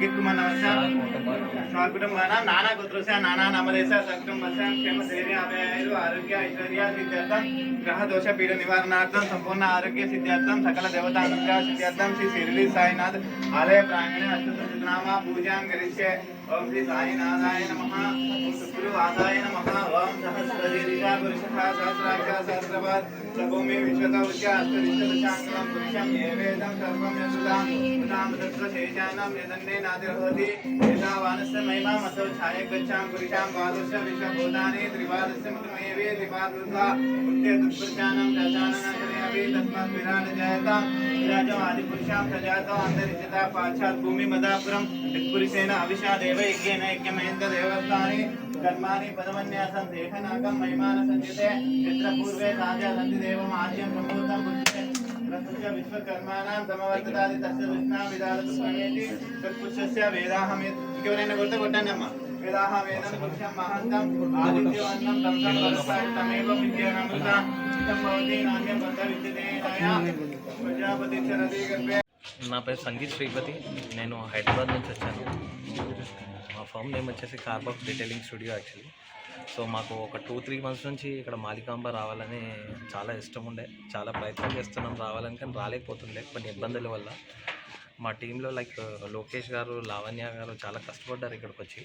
కిక్కుమనవస స్వకుటుంబాన నానా కుత్రుస నానా నమదేశ సకుటుంబస క్షేమ ధైర్య అభయైరు ఆరోగ్య ఐశ్వర్య సిద్ధ్యర్థం గ్రహ దోష పీడ నివారణార్థం సంపూర్ణ ఆరోగ్య సిద్ధ్యర్థం సకల దేవతా అనుగ్రహ సిద్ధ్యర్థం శ్రీ శిరిడి సాయినాథ్ ఆలయ ప్రాంగణే అష్టనామ పూజాం కరిష్యే ఓం శ్రీ సాయినాథాయ నమః ఓం శుక్రవాసాయ నమః ఓం సహస్రదీర్ఘ పురుషః సహస్రాక్ష సహస్రపాద్ సభూమి విశ్వత ఉచ్య అష్టరిష్టదశాంగం పురుషం ఏ వేదం సర్వం యసుదాం ఉదాం తత్ర శేషానాం యదన్నే నాదిర్హోతి ఏతావానస్య మహిమామసౌ ఛాయ గచ్ఛాం పురుషాం ద్వాదశ విశ్వభూతాని త్రివాదస్య మతమేవే త్రివాదృత్వా ఉత్తే తత్పురుషానాం దశాననంతరేవే తస్మాత్ విరాట్ జయతాం విరాజం ఆదిపురుషాం సజాతో అంతరిక్షతా పాశ్చాత్ భూమి మదాపురం యత్పురుషేణ అవిషాదేవ యజ్ఞేన యజ్ఞమేంద్ర దేవస్థాని कर्माणि पदमन्यासं देहनाकं महिमान संयुते यत्र पूर्वे ताजा सन्ति देवम् आद्यं प्रभूतं बुद्धे रसस्य विश्वकर्माणां समवर्ततादि तस्य विष्णा विदालतु स्वमेति तत्पुरुषस्य वेदाहमेत् केवलेन कोट्टन्नम्म वेदाहमेदं पुरुषं महन्तं आदित्यवन्नं तं संवत्सरं तमेव विद्यानामृता चित्तं भवति नान्यं बन्ध विद्यते नया प्रजापति चरति गर्भे నా పేరు సంగీత్ శ్రీపతి. నేను హైదరాబాద్ నుంచి వచ్చాను. మా ఫర్మ్ నేమ్ వచ్చేసి కార్బాక్ డీటెయిలింగ్ స్టూడియో యాక్చువల్లీ. సో మాకు ఒక 2-3 మంత్స్ నుంచి ఇక్కడ మాలికాంబ రావాలని చాలా ఇష్టం ఉండే, చాలా ప్రయత్నం చేస్తున్నాం రావాలని, కానీ రాలేకపోతుండే కొన్ని ఇబ్బందుల వల్ల. మా టీంలో లైక్ లోకేష్ గారు, లావణ్య గారు చాలా కష్టపడ్డారు ఇక్కడికి వచ్చి.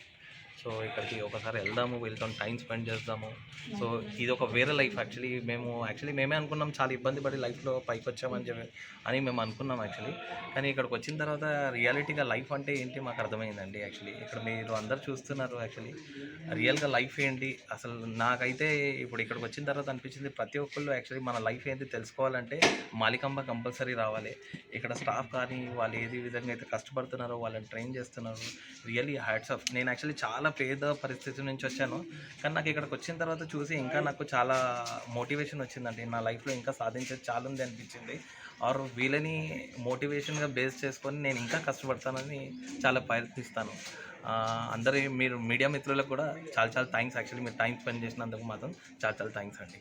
సో ఇక్కడికి ఒకసారి వెళ్దాము, వీళ్ళతో టైం స్పెండ్ చేద్దాము. సో ఇది ఒక వేరే లైఫ్ యాక్చువల్లీ. మేమే అనుకున్నాం చాలా ఇబ్బంది పడి లైఫ్లో పైకి వచ్చామని చెప్పి అని మేము అనుకున్నాం యాక్చువల్లీ. కానీ ఇక్కడికి వచ్చిన తర్వాత రియాలిటీగా లైఫ్ అంటే ఏంటి మాకు అర్థమైందండి యాక్చువల్లీ. ఇక్కడ మీరు అందరు చూస్తున్నారు యాక్చువల్లీ రియల్గా లైఫ్ ఏంటి అసలు. నాకైతే ఇప్పుడు ఇక్కడికి వచ్చిన తర్వాత అనిపించింది ప్రతి ఒక్కళ్ళు యాక్చువల్లీ మన లైఫ్ ఏంటి తెలుసుకోవాలంటే మాలికాంబ కంపల్సరీ రావాలి. ఇక్కడ స్టాఫ్ కానీ వాళ్ళు ఏది విధంగా అయితే కష్టపడుతున్నారో, వాళ్ళని ట్రైన్ చేస్తున్నారు, రియల్లీ హ్యాట్స్ ఆఫ్. నేను యాక్చువల్లీ చాలా పేద పరిస్థితి నుంచి వచ్చాను, కానీ నాకు ఇక్కడికి వచ్చిన తర్వాత చూసి ఇంకా నాకు చాలా మోటివేషన్ వచ్చిందండి. నా లైఫ్లో ఇంకా సాధించేది చాలా ఉంది అనిపించింది. ఆర్ వీళ్ళని మోటివేషన్గా బేస్ చేసుకొని నేను ఇంకా కష్టపడతానని చాలా ప్రయత్నిస్తాను. అందరి మీరు మీడియా మిత్రులకు కూడా చాలా చాలా థ్యాంక్స్ యాక్చువల్లీ. మీరు టైం స్పెండ్ చేసినందుకు మాత్రం చాలా చాలా థ్యాంక్స్ అండి.